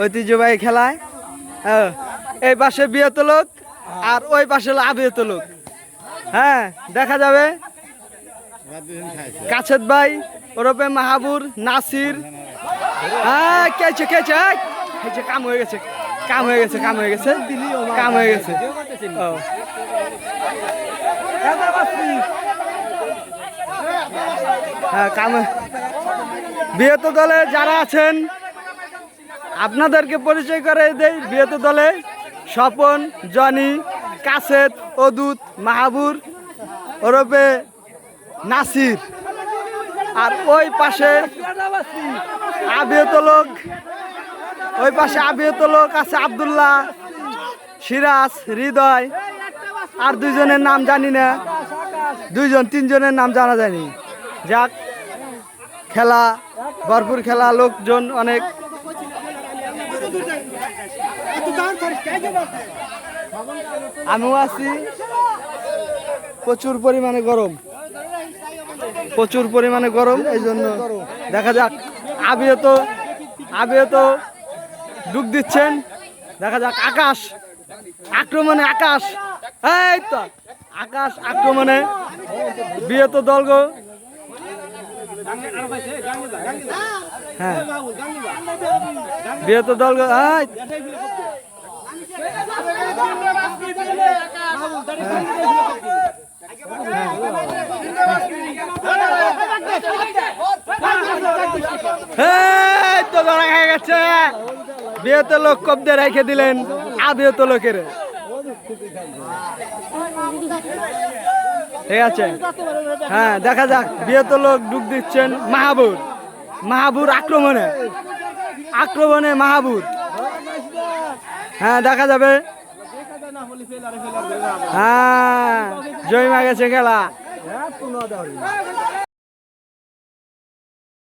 ঐতিহ্যবাহী খেলায়। এই পাশে বিয়েত লোক আর ওই পাশে হলো আবিয়ত লোক। হ্যাঁ, দেখা যাবে কাছেদ ভাই ওরফে মাহাবুর নাসির। হ্যাঁ, কেছে কেছে কেছে কাম হয়ে গেছে, কাম হয়ে গেছে, কাম হয়ে গেছে, কাম হয়ে গেছে। হ্যাঁ, কাম। বিয়েত দলে যারা আছেন আপনাদেরকে পরিচয় করে দেই। বিয়েত দলে স্বপন, জনি, কাছেদ, অদূত, মাহাবুর ওরফে নাসির। আর ওই পাশে আবিয়ত লোক, ওই পাশে আবিয়ত লোক আছে আব্দুল্লাহ, সিরাজ, হৃদয়। আর দুইজনের নাম জানি না, দুইজন তিনজনের নাম জানা যায়নি। যাক, খেলা ভরপুর, খেলা, লোকজন অনেক। আমিও আছি। প্রচুর পরিমাণে গরম, প্রচুর পরিমাণে গরম। এই জন্য দেখা যাক আবিয়ত ডুব দিচ্ছেন। দেখা যাক আকাশ আক্রমণে, আকাশ, এই তো আকাশ আক্রমণে বিয়েত দল গো। হ্যাঁ, বিয়েত দল গো। তো ধরা খেয়ে গেছে। বিয়েত লোক কবদে রেখে দিলেন আবিয়ত লোকের। ঠিক আছে, হ্যাঁ, দেখা যাক বিয়েত লোক ডুব দিচ্ছেন মাহাবুর। মাহাবুর আক্রমণে, আক্রমণে মাহাবুর। হ্যাঁ, দেখা যাবে। হ্যাঁ, জয়মা গেছে খেলা।